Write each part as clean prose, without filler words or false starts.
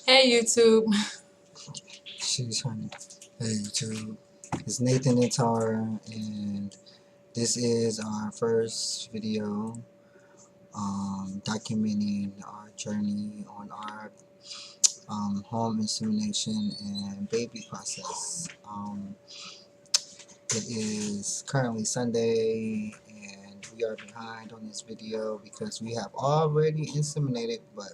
Hey YouTube. She's honey. Hey YouTube. It's Nathan and Tara, and this is our first video documenting our journey on our home insemination and baby process. It is currently Sunday, and we are behind on this video because we have already inseminated, but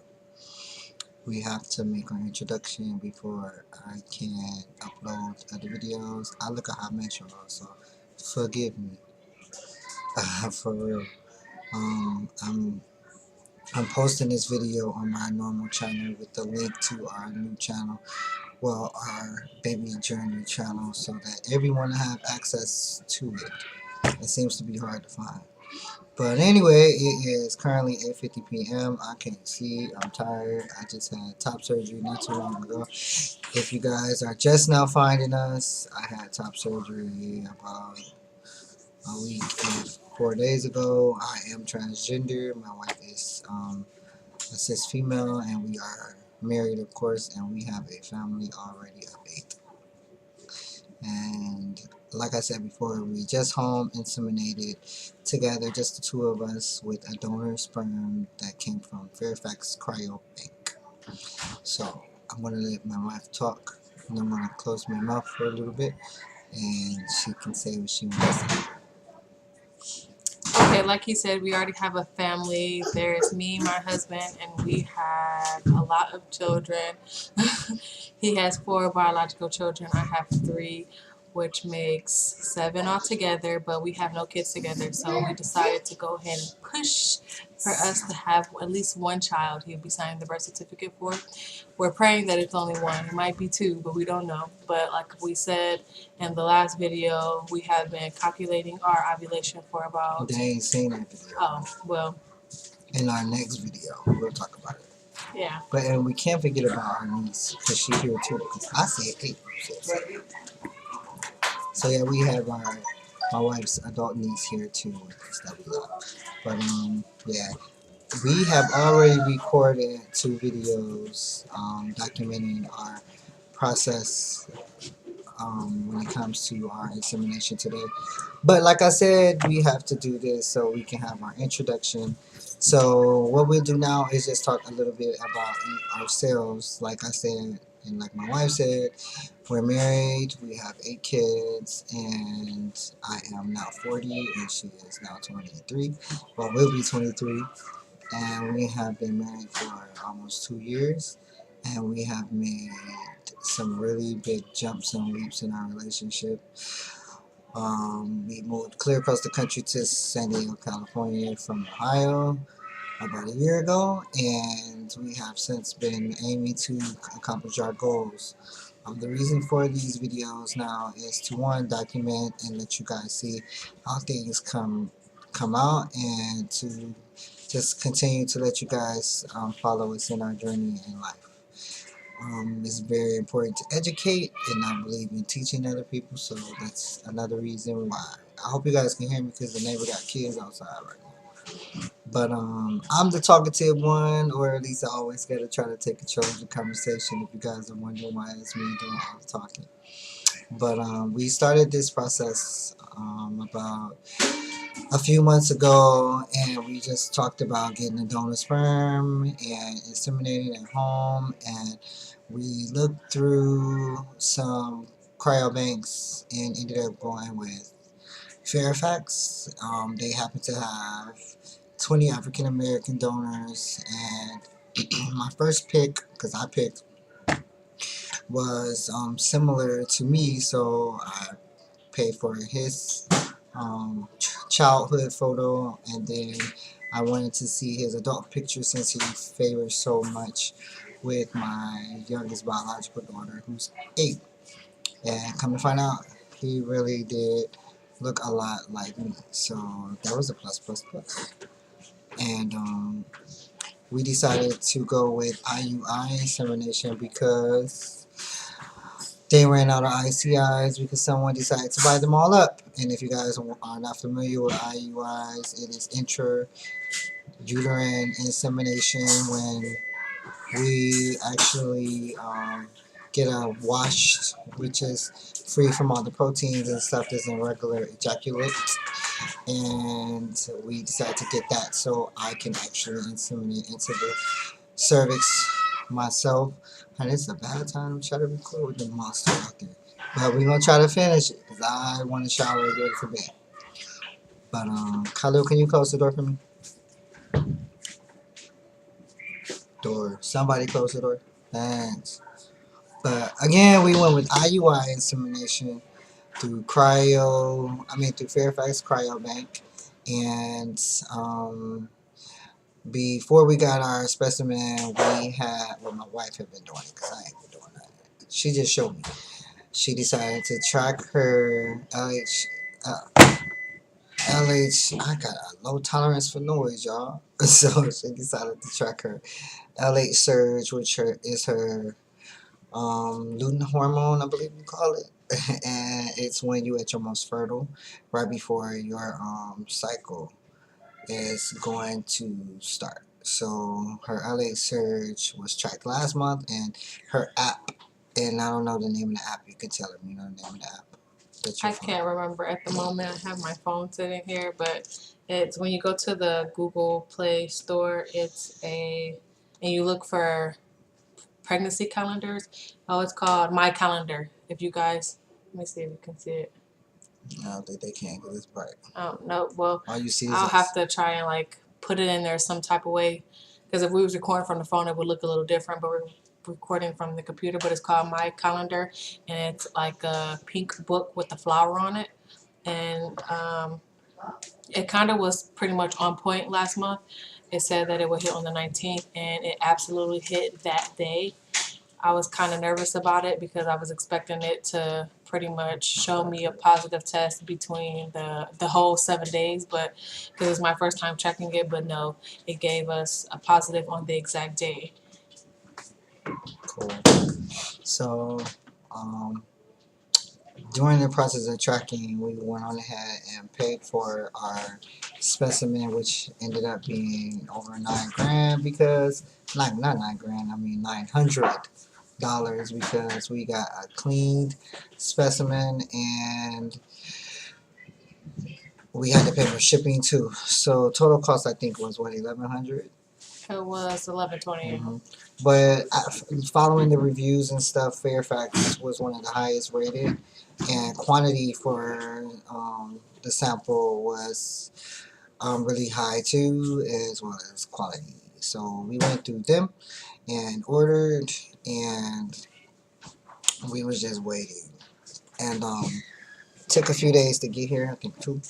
we have to make our introduction before I can upload other videos. I look a hot mess, y'all, so forgive me. For real. I'm posting this video on my normal channel with the link to our new channel, well, our baby journey channel, so that everyone have access to it. It seems to be hard to find. But anyway, it is currently 8:50 p.m. I can't see. I'm tired. I just had top surgery not too long ago. If you guys are just now finding us, I had top surgery about a week and 4 days ago. I am transgender. My wife is a cis female, and we are married, of course, and we have a family already of 8. And like I said before, we just home inseminated together, just the two of us, with a donor sperm that came from Fairfax Cryo Bank. So I'm gonna let my wife talk, and I'm gonna close my mouth for a little bit, and she can say what she wants to say. Okay, like he said, we already have a family. There's me, my husband, and we have a lot of children. He has 4 biological children. I have 3, which makes 7 altogether, but we have no kids together. So we decided to go ahead and push for us to have at least 1 child he'll be signing the birth certificate for. We're praying that it's only 1. It might be 2, but we don't know. But like we said in the last video, we have been calculating our ovulation for about... They ain't seen that video. Oh, well. In our next video, we'll talk about it. Yeah. But and we can't forget about our niece, because she's here too. I said 8. So yeah, we have my wife's adult niece here too with us that we love. But yeah, we have already recorded 2 videos documenting our process when it comes to our insemination today. But like I said, we have to do this so we can have our introduction. So what we'll do now is just talk a little bit about ourselves. Like I said, and like my wife said, we're married, we have 8 kids, and I am now 40 and she is now 23. Well, we'll be 23. And we have been married for almost 2 years, and we have made some really big jumps and leaps in our relationship. We moved clear across the country to San Diego, California from Ohio about a year ago, and we have since been aiming to accomplish our goals. The reason for these videos now is to, one, document and let you guys see how things come out, and to just continue to let you guys follow us in our journey in life. It's very important to educate, and I believe in teaching other people, so that's another reason why. I hope you guys can hear me because the neighbor got kids outside right now. But I'm the talkative one, or at least I always gotta try to take control of the conversation, if you guys are wondering why it's me doing all the talking. But we started this process about a few months ago, and we just talked about getting a donor sperm and inseminating at home, and we looked through some cryobanks and ended up going with Fairfax. They happen to have 20 African American donors, and my first pick, because I picked, was similar to me, so I paid for his childhood photo, and then I wanted to see his adult picture since he favors so much with my youngest biological daughter, who's 8. And come to find out, he really did look a lot like me, so that was a plus. And we decided to go with IUI insemination because they ran out of ICIs because someone decided to buy them all up. And if you guys are not familiar with IUIs, it is intrauterine insemination, when we actually get a washed, which is free from all the proteins and stuff that's in regular ejaculate. And we decided to get that so I can actually inseminate into the cervix myself. And it's a bad time to try to record with the monster out there. But we're going to try to finish it because I want to shower and get ready for bed. But, Khalil, can you close the door for me? Door. Somebody close the door. Thanks. But again, we went with IUI insemination through through Fairfax Cryo Bank. And before we got our specimen, my wife had been doing it because I ain't been doing that. She just showed me. She decided to track her I got a low tolerance for noise, y'all. So she decided to track her LH surge, which is her lutein hormone, I believe you call it. And it's when you at your most fertile, right before your cycle is going to start. So her LH surge was tracked last month, and her app, and I don't know the name of the app. You can tell them, you know the name of the app. I can't remember at the moment. I have my phone sitting here, but it's when you go to the Google Play Store, and you look for pregnancy calendars. Oh, it's called My Calendar. If you guys, let me see if you can see it. I don't think they can because it's bright. Oh no, well, all you see is I'll us. have to try and like put it in there some type of way, because if we was recording from the phone, it would look a little different. But we're recording from the computer. But it's called My Calendar, and it's like a pink book with a flower on it, and it kind of was pretty much on point last month. It said that it would hit on the 19th, and it absolutely hit that day. I was kind of nervous about it because I was expecting it to pretty much show me a positive test between the whole 7 days, but because it was my first time checking it, but no, it gave us a positive on the exact day. Cool. So, during the process of tracking, we went on ahead and paid for our specimen, which ended up being over $9,000 because not $9,000. I mean $900 because we got a cleaned specimen and we had to pay for shipping too. So total cost I think was what, $1,100. It was 11/20. But following the reviews and stuff, Fairfax was one of the highest rated, and quantity for the sample was really high too, as well as quality. So we went through them and ordered, and we was just waiting, and took a few days to get here. I think 2.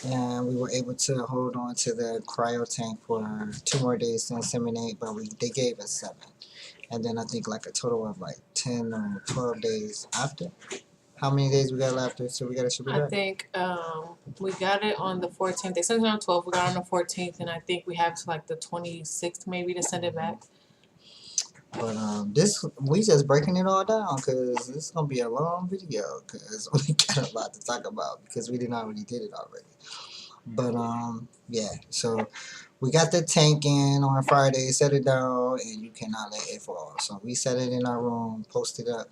And we were able to hold on to the cryo tank for 2 more days to inseminate, but they gave us 7. And then I think like a total of like 10 or 12 days after. How many days we got left? So we got to ship it back? I think we got it on the 14th. They sent it on the 12th. We got it on the 14th, and I think we have to like the 26th maybe to send it back. But we just breaking it all down because this is gonna be a long video because we got a lot to talk about because we already did it already. But yeah, so we got the tank in on Friday, set it down, and you cannot let it fall. So we set it in our room, posted up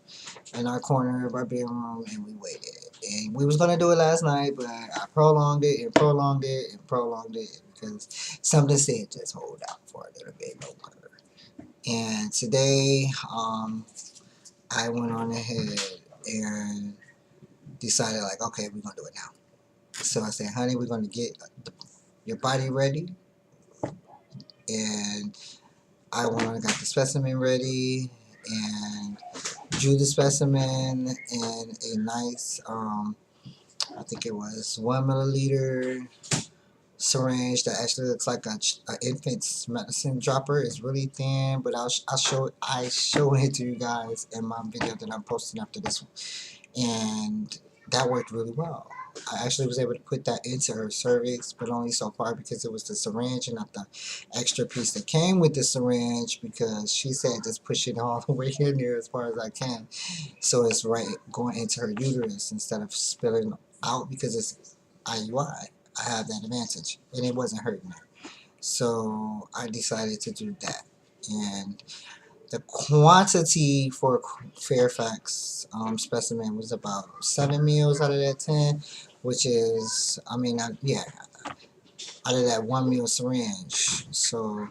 in our corner of our bedroom, and we waited. And we was gonna do it last night, but I prolonged it and prolonged it and prolonged it because something said just hold out for a little bit longer. And today, I went on ahead and decided like, okay, we're gonna do it now. So I said, honey, we're gonna get your body ready, and I went on and got the specimen ready and drew the specimen in a nice, I think it was 1 milliliter syringe that actually looks like a infant's medicine dropper. It's really thin, but I'll show it to you guys in my video that I'm posting after this one, and that worked really well. I actually was able to put that into her cervix, but only so far because it was the syringe and not the extra piece that came with the syringe, because she said just push it all the way in there as far as I can, so it's right going into her uterus instead of spilling out because it's IUI. I have that advantage, and it wasn't hurting her. So I decided to do that. and the quantity for Fairfax specimen was about 7 meals out of that 10, which is, I mean, yeah, out of that 1 meal syringe. So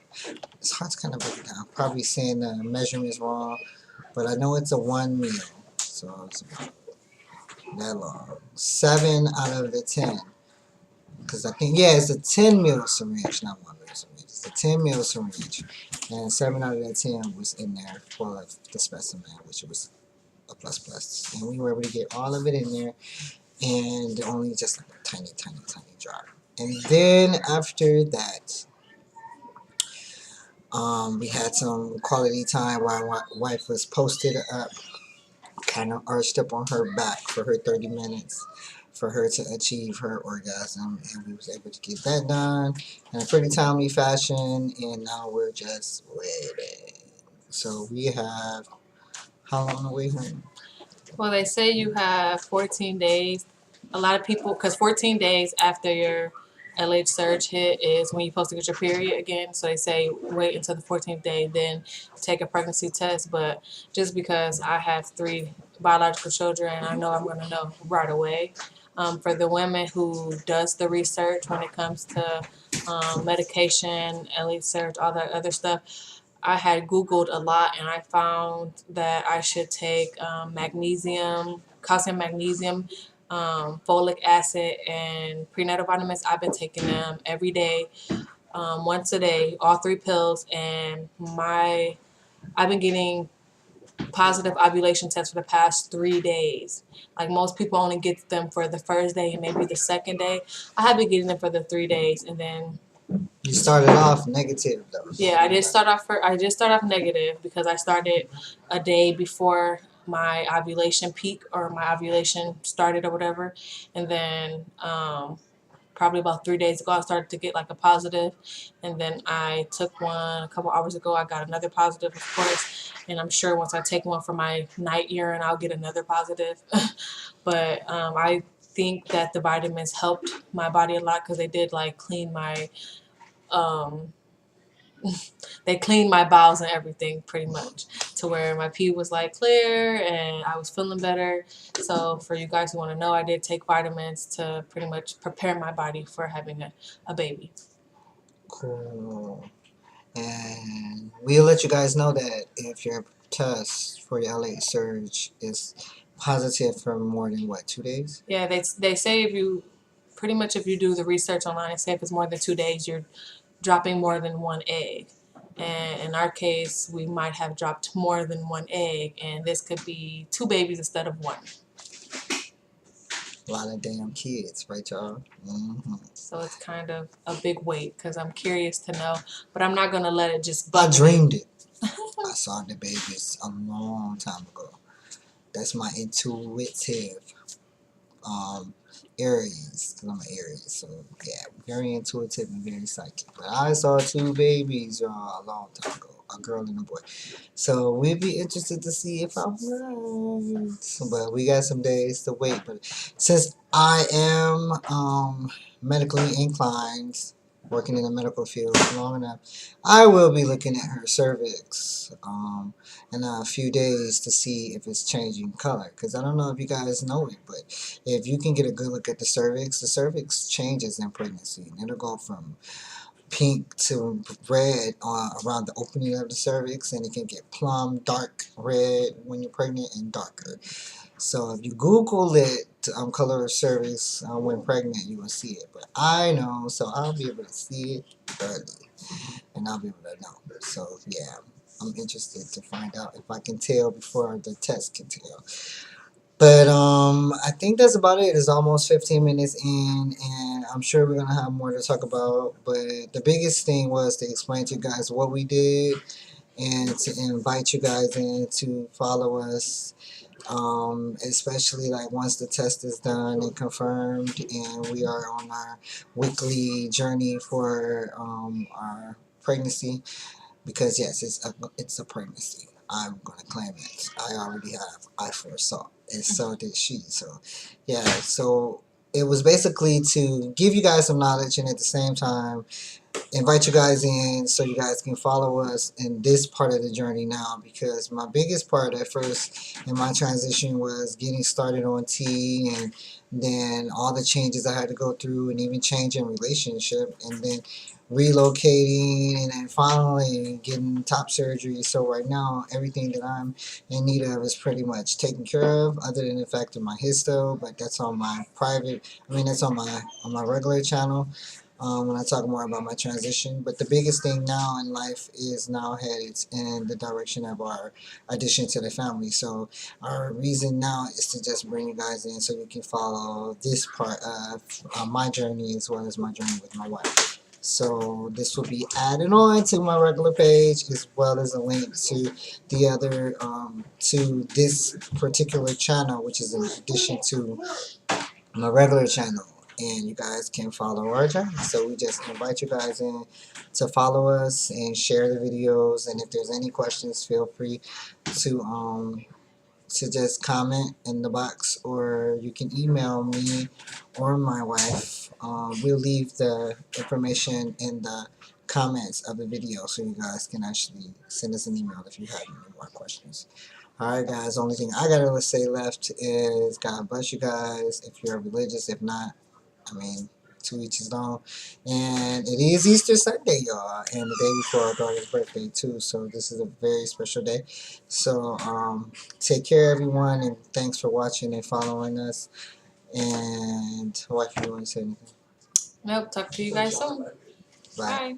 it's hard to kind of break it down. Probably saying the measurements wrong, but I know it's a 1 meal, so it's about that long. 7 out of the 10, because I think, yeah, it's a 10 meal syringe, not 1 meal syringe. It's a 10 meal syringe, and 7 out of the 10 was in there for the specimen, which was a plus plus, and we were able to get all of it in there, and only just like a tiny, tiny, tiny drop. And then after that, we had some quality time while my wife was posted up, kind of arched up on her back for her 30 minutes for her to achieve her orgasm, and we was able to get that done in a pretty timely fashion, and now we're just waiting. So we have how long to wait, honey? Well, they say you have 14 days. A lot of people, because 14 days after your LH surge hit is when you're supposed to get your period again. So they say wait until the 14th day, then take a pregnancy test. But just because I have 3 biological children, I know I'm going to know right away. For the women who does the research when it comes to medication, LH surge, all that other stuff, I had Googled a lot and I found that I should take magnesium, calcium, magnesium, folic acid, and prenatal vitamins. I've been taking them every day, once a day, all 3 pills, and I've been getting positive ovulation tests for the past 3 days. Like most people only get them for the first day and maybe the second day. I have been getting them for the 3 days, and then You started off negative though. yeah, I did start off negative because I started a day before my ovulation peak or my ovulation started or whatever, and then probably about 3 days ago I started to get like a positive, and then I took one a couple hours ago. I got another positive, of course, and I'm sure once I take one for my night urine, I'll get another positive. But I think that the vitamins helped my body a lot because they did like clean my um, they cleaned my bowels and everything pretty much to where my pee was like clear and I was feeling better. So for you guys who want to know, I did take vitamins to pretty much prepare my body for having a baby. Cool. And we'll let you guys know that if your test for your LA surge is positive for more than what, 2 days? Yeah, they say if you pretty much if you do the research online and say if it's more than 2 days, you're dropping more than 1 egg. And in our case, we might have dropped more than 1 egg, and this could be 2 babies instead of 1. A lot of damn kids, right, y'all? Mm-hmm. So it's kind of a big weight because I'm curious to know, but I'm not gonna let it just I bug me. dreamed it. I saw the babies a long time ago. That's my intuitive Aries, because I'm an Aries, so yeah, very intuitive and very psychic. But I saw 2 babies a long time ago, a girl and a boy. So we'd be interested to see if I'm right. But we got some days to wait. But since I am medically inclined, working in the medical field long enough, I will be looking at her cervix in a few days to see if it's changing color. Because I don't know if you guys know it, but if you can get a good look at the cervix changes in pregnancy. And it'll go from pink to red around the opening of the cervix, and it can get plum, dark red when you're pregnant, and darker. So if you Google it, color of cervix when pregnant, you will see it. But I know, so I'll be able to see it early, and I'll be able to know. So yeah, I'm interested to find out if I can tell before the test can tell. But I think that's about it. It's almost 15 minutes in, and I'm sure we're gonna have more to talk about. But the biggest thing was to explain to you guys what we did and to invite you guys in to follow us. Especially like once the test is done and confirmed, and we are on our weekly journey for our pregnancy. Because yes, it's a pregnancy. I'm gonna claim it. I already have. I foresaw, and so did she. So, yeah. So it was basically to give you guys some knowledge, and at the same time, invite you guys in so you guys can follow us in this part of the journey now, because my biggest part at first in my transition was getting started on T, and then all the changes I had to go through, and even changing relationship, and then relocating, and then finally getting top surgery. So right now everything that I'm in need of is pretty much taken care of, other than the fact of my histo, but that's on my private, that's on my regular channel, when I talk more about my transition. But the biggest thing now in life is now headed in the direction of our addition to the family. So our reason now is to just bring you guys in so you can follow this part of my journey, as well as my journey with my wife. So this will be added on to my regular page, as well as a link to the other to this particular channel, which is in addition to my regular channel, and you guys can follow our channel. So we just invite you guys in to follow us and share the videos. And if there's any questions, feel free to just comment in the box, or you can email me or my wife. We'll leave the information in the comments of the video, so you guys can actually send us an email if you have any more questions. Alright guys, only thing I gotta say left is God bless you guys if you're religious. If not, to each his own. And it is Easter Sunday, y'all, and the day before our daughter's birthday too. So this is a very special day. So take care everyone, and thanks for watching and following us. And wife, you want to say anything? Nope. Talk to you guys soon. Bye. Bye.